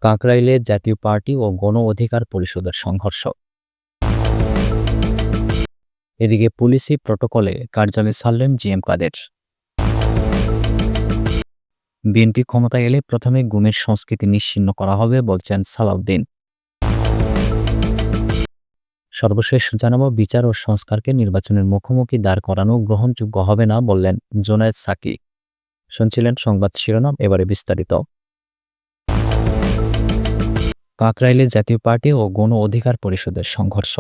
কাকরাইলে জাতীয় পার্টি ও গণ অধিকার পরিষদের সংঘর্ষ। এদিকে পুলিশি প্রটোকলে কার্যালয় ছাড়লেন জিএম কাদের। বিএনপি ক্ষমতায় এলে প্রথমে গুমের সংস্কৃতি নিশ্চিহ্ন করা হবে বলছেন সালাউদ্দিন। সর্বশেষ জানাবো, বিচার ও সংস্কারকে নির্বাচনের মুখোমুখি দাঁড় করানো গ্রহণযোগ্য হবে না বললেন জোনায়েদ সাকি। শুনছিলেন সংবাদ শিরোনাম, এবারে বিস্তারিত। কাকরাইলে জাতীয় পার্টি ও গণ অধিকার পরিষদের সংঘর্ষ।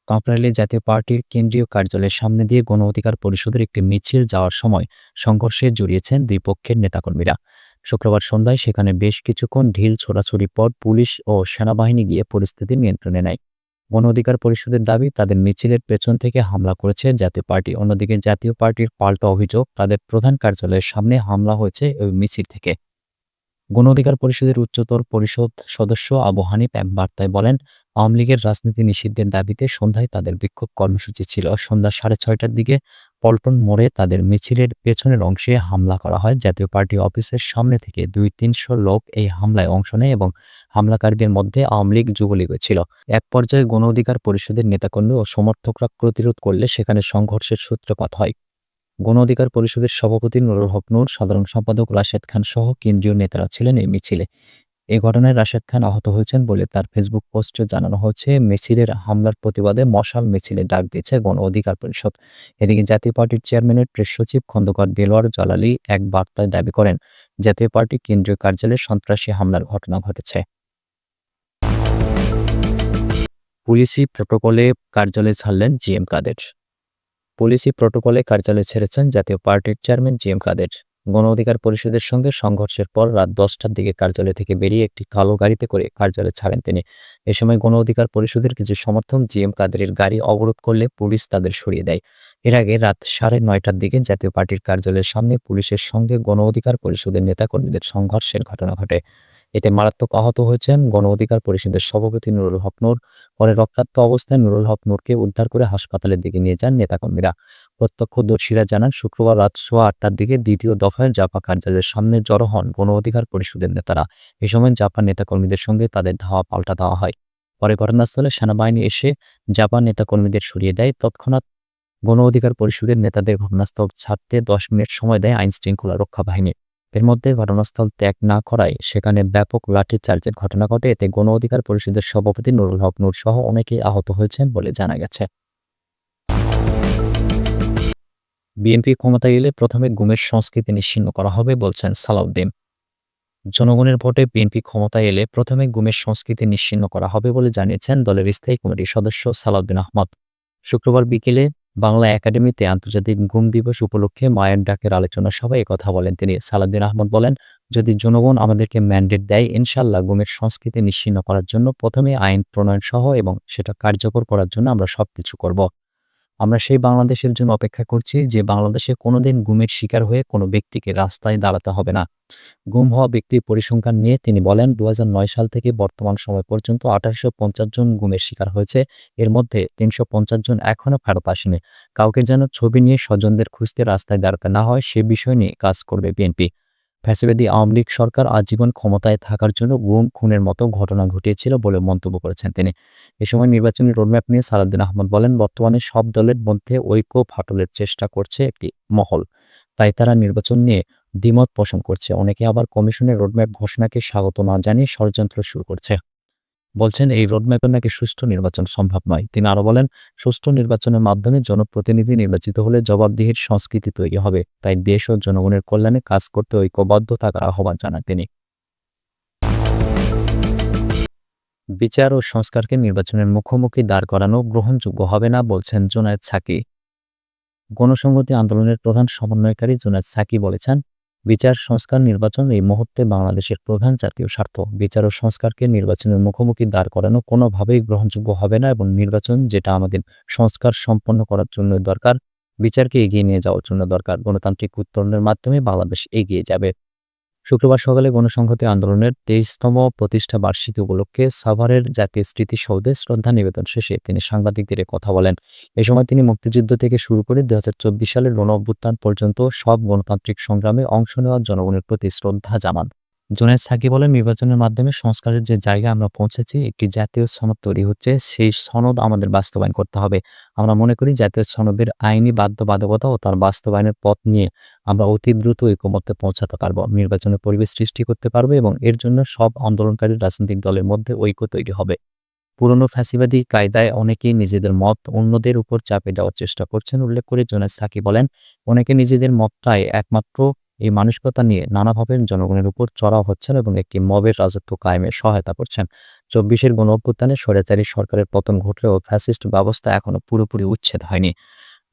কাকরাইলে জাতীয় পার্টির কেন্দ্রীয় কার্যালয়ের সামনে দিয়ে গণ অধিকার পরিষদের একটি মিছিল যাওয়ার সময় সংঘর্ষে জড়িয়েছেন দুই পক্ষের নেতাকর্মীরা। শুক্রবার সন্ধ্যায় সেখানে বেশ কিছুক্ষণ ঢিল ছোড়াছুড়ির পর পুলিশ ও সেনাবাহিনী গিয়ে পরিস্থিতি নিয়ন্ত্রণে নেয়। গণ অধিকার পরিষদের দাবি, তাদের মিছিলের পেছন থেকে হামলা করেছে জাতীয় পার্টি। অন্যদিকে জাতীয় পার্টির পাল্টা অভিযোগ, তাদের প্রধান কার্যালয়ের সামনে হামলা হয়েছে ওই মিছিল থেকে। গণ অধিকার পরিষদের উচ্চতর পরিষদ সদস্য আবু হানিফ এক বার্তায় বলেন, আওয়ামী লীগের রাজনীতি নিষিদ্ধের দাবিতে সন্ধ্যায় তাদের বিক্ষোভ কর্মসূচি ছিল। সন্ধ্যা 6:30টার দিকে পল্টন মোড়ে তাদের মিছিলের পেছনের অংশে হামলা করা হয়। জাতীয় পার্টি অফিসের সামনে থেকে 200-300 লোক এই হামলায় অংশ নেয় এবং হামলাকারীদের মধ্যে আওয়ামী লীগ, যুবলীগও ছিল। এক পর্যায়ে গণ অধিকার পরিষদের নেতাকর্মী ও সমর্থকরা প্রতিরোধ করলে সেখানে সংঘর্ষের সূত্রপাত হয়। গণ অধিকার পরিষদের সভাপতি নুরুল হক নূর, সাধারণ সম্পাদক রাশেদ খান সহ কেন্দ্রীয় নেতারা ছিলেন এই মিছিলে। এ ঘটনায় রাশেদ খান আহত হয়েছেন বলে তার ফেসবুক পোস্টে জানানো হয়েছে। মিছিলের হামলার প্রতিবাদে মশাল মিছিলে ডাক দিয়েছে গণ অধিকার পরিষদ। এদিকে জাতীয় পার্টির চেয়ারম্যানের প্রেস সচিব খন্দকার দেলোয়ার জালালী এক বার্তায় দাবি করেন, জাতীয় পার্টি কেন্দ্রীয় কার্যালয়ে সন্ত্রাসী হামলার ঘটনা ঘটেছে। পুলিশি প্রটোকলে কার্যালয় ছাড়লেন জিএম কাদের। পুলিশি প্রটোকলে কার্যালয় ছেড়েছেন জাতীয় পার্টির চেয়ারম্যান জিএম কাদের। গণ অধিকার পরিষদের সঙ্গে সংঘর্ষের পর রাত 10টার দিকে কার্যালয় থেকে বেরিয়ে একটি কালো গাড়িতে করে কার্যালয় ছাড়েন তিনি। এ সময় গণ অধিকার পরিষদের কিছু সমর্থক জিএম কাদেরের গাড়ি অবরোধ করলে পুলিশ তাদের সরিয়ে দেয়। এর আগে রাত 9:30টার দিকে জাতীয় পার্টির কার্যালয়ের সামনে পুলিশের সঙ্গে গণ অধিকার পরিষদের নেতাকর্মীদের সংঘর্ষের ঘটনা ঘটে। এতে মারাত্মক আহত হয়েছেন গণ অধিকার পরিষদের সভাপতি নুরুল হক নূর। পরে রক্তাক্ত অবস্থায় নুরুল হক নূরকে উদ্ধার করে হাসপাতালের দিকে নিয়ে যান নেতাকর্মীরা। প্রত্যক্ষদর্শীরা জানান, শুক্রবার রাত 8:15টার দিকে দ্বিতীয় দফায় জাপা কার্যালয়ের সামনে জড়ো হন গণ অধিকার পরিষদের নেতারা। এ সময় জাপা নেতাকর্মীদের সঙ্গে তাদের ধাওয়া পাল্টা দেওয়া হয়। পরে ঘটনাস্থলে সেনাবাহিনী এসে জাপা নেতাকর্মীদের সরিয়ে দেয়। তৎক্ষণাৎ গণ অধিকার পরিষদের নেতাদের ঘটনাস্থল ছাড়তে 10 মিনিট সময় দেয় আইনশৃঙ্খলা রক্ষা বাহিনী। এর মধ্যে ঘটনাস্থল ত্যাগ না করায় সেখানে ব্যাপক লাঠিচার্জের ঘটনা ঘটে। এতে গণ অধিকার পরিষদের সভাপতি নুরুল হক নূর সহ অনেকেই আহত হয়েছেন বলে জানা গেছে। বিএনপি ক্ষমতায় এলে প্রথমে গুমের সংস্কৃতি নিশ্চিহ্ন করা হবে বলছেন সালাউদ্দিন। জনগণের ভোটে বিএনপি ক্ষমতায় এলে প্রথমে গুমের সংস্কৃতি নিশ্চিহ্ন করা হবে বলে জানিয়েছেন দলের স্থায়ী কমিটির সদস্য সালাউদ্দিন আহমদ। শুক্রবার বিকেলে বাংলা একাডেমিতে আন্তর্জাতিক গুম দিবস উপলক্ষে মায়ের ডাকের আলোচনা সভায় কথা বলেন তিনি। সালাউদ্দিন আহমদ বলেন, যদি জনগণ আমাদেরকে ম্যান্ডেট দেয়, ইনশাআল্লাহ গুমের সংস্কৃতি নিশ্চিহ্ন করার জন্য প্রথমে আইন প্রণয়ন সহ এবং সেটা কার্যকর করার জন্য আমরা সবকিছু করব। আমরা সেই বাংলাদেশের জন্য অপেক্ষা করছি যে বাংলাদেশে কোনোদিন গুমের শিকার হয়ে কোনো ব্যক্তিকে রাস্তায় দাঁড়াতে হবে না। গুম হওয়া ব্যক্তির পরিসংখ্যান নিয়ে তিনি বলেন, 2009 সাল থেকে বর্তমান সময় পর্যন্ত 1850 জন গুমের শিকার হয়েছে। এর মধ্যে 350 জন এখনও ফেরত আসেনি। কাউকে যেন ছবি নিয়ে স্বজনদের খুঁজতে রাস্তায় দাঁড়াতে না হয়, সে বিষয় নিয়ে কাজ করবে বিএনপি। ফ্যাসিবাদী আওয়ামী লীগ সরকার আজীবন ক্ষমতায় থাকার জন্য গুম খুনের মতো ঘটনা ঘটিয়েছিল বলে মন্তব্য করেছেন তিনি। এ সময় নির্বাচনী রোডম্যাপ নিয়ে সালাউদ্দিন আহমদ বলেন, বর্তমানে সব দলের মধ্যে ঐক্য ফাটলের চেষ্টা করছে একটি মহল, তাই তারা নির্বাচন নিয়ে দ্বিমত পোষণ করছে। অনেকে আবার কমিশনের রোডম্যাপ ঘোষণাকে স্বাগত না জানিয়ে ষড়যন্ত্র শুরু করছে। বলছেন, এই রোডম্যাপে নাকি সুষ্ঠু নির্বাচন সম্ভব নয়। তিনি আরও বলেন, সুষ্ঠু নির্বাচনের মাধ্যমে জনপ্রতিনিধি নির্বাচিত হলে জবাবদিহির সংস্কৃতি তৈরি হবে। তাই দেশ ও জনগণের কল্যাণে কাজ করতে ঐক্যবদ্ধ থাকার আহ্বান জানান তিনি। বিচার ও সংস্কারকে নির্বাচনের মুখোমুখি দাঁড় করানো গ্রহণযোগ্য হবে না বলছেন জোনায়েদ সাকি। গণসংহতি আন্দোলনের প্রধান সমন্বয়কারী জোনায়েদ সাকি বলেছেন, বিচার সংস্কার নির্বাচন এই মুহূর্তে বাংলাদেশের প্রধান জাতীয় স্বার্থ। বিচার ও সংস্কারকে নির্বাচনের মুখোমুখি দাঁড় করানো কোনোভাবেই গ্রহণযোগ্য হবে না এবং নির্বাচন, যেটা আমাদের সংস্কার সম্পন্ন করার জন্য দরকার, বিচারকে এগিয়ে নিয়ে যাওয়ার জন্য দরকার। গণতান্ত্রিক উত্তরণের মাধ্যমে বাংলাদেশ এগিয়ে যাবে। শুক্রবার সকালে গণসংহতি আন্দোলনের 23তম প্রতিষ্ঠা বার্ষিকী উপলক্ষে সাভারের জাতীয় স্মৃতিসৌধে শ্রদ্ধা নিবেদন শেষে তিনি সাংবাদিকদের কথা বলেন। এ সময় তিনি মুক্তিযুদ্ধ থেকে শুরু করে 2024 সালের গণ অভ্যুত্থান পর্যন্ত সব গণতান্ত্রিক সংগ্রামে অংশ নেওয়া জনগণের প্রতি শ্রদ্ধা জানান। জুনায়েদ সাকি বলেন, নির্বাচনের মাধ্যমে সংস্কারের যে জায়গায় আমরা পৌঁছেছি, একটি জাতীয় সনদ তৈরি হচ্ছে। সেই সনদ আমাদের বাস্তবায়ন করতে হবে। আমরা মনে করি জাতীয় সনদের আইনি বাধ্যবাধকতা ও তার বাস্তবায়নের পথ নিয়ে আমরা অতি দ্রুত ঐকমত্যে পৌঁছাতে পারব। নির্বাচনের পরিবেশ সৃষ্টি করতে পারব এবং এর জন্য সব আন্দোলনকারী রাজনৈতিক দলের মধ্যে ঐক্য তৈরি হবে। পুরনো ফ্যাসিবাদী কায়দায় অনেকেই নিজেদের মত অন্যদের উপর চাপিয়ে দেওয়ার চেষ্টা করছেন উল্লেখ করে জুনায়েদ সাকি বলেন, অনেকে নিজেদের মতটাই একমাত্র এই মানসিকতা নিয়ে নানাভাবে জনগণের উপর চড়াও হচ্ছেন এবং একটি মবের রাজত্ব কায়েমে সহায়তা করছেন। ২৪-এর গণঅভ্যুত্থানে স্বৈরাচারী সরকারের পতন ঘটলেও ফ্যাসিস্ট ব্যবস্থা এখনো পুরোপুরি উচ্ছেদ হয়নি।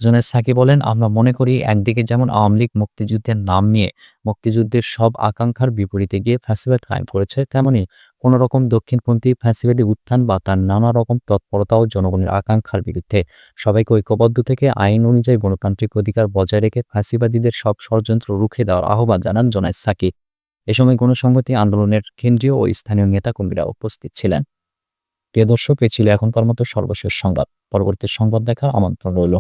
জুনায়েদ সাকি বলেন, আমরা মনে করি একদিকে যেমন আওয়ামী লীগ মুক্তিযুদ্ধের নাম নিয়ে মুক্তিযুদ্ধের সব আকাঙ্ক্ষার বিপরীতে গিয়ে ফ্যাসিবাদ কায়েম করেছে, তেমনি কোনো রকম দক্ষিণপন্থী ফ্যাসিবাদী উত্থান বা তার নানা রকম তৎপরতাও জনগণের আকাঙ্ক্ষার বিরুদ্ধে। সবাইকে ঐক্যবদ্ধ থেকে আইন অনুযায়ী গণতান্ত্রিক অধিকার বজায় রেখে ফ্যাসিবাদীদের সব ষড়যন্ত্র রুখে দেওয়ার আহ্বান জানান জুনায়েদ সাকি। এ সময় গণসংহতি আন্দোলনের কেন্দ্রীয় ও স্থানীয় নেতাকর্মীরা উপস্থিত ছিলেন। প্রিয় দর্শক, এ ছিল এখনকার মতো সর্বশেষ সংবাদ। পরবর্তী সংবাদ দেখার আমন্ত্রণ রইল।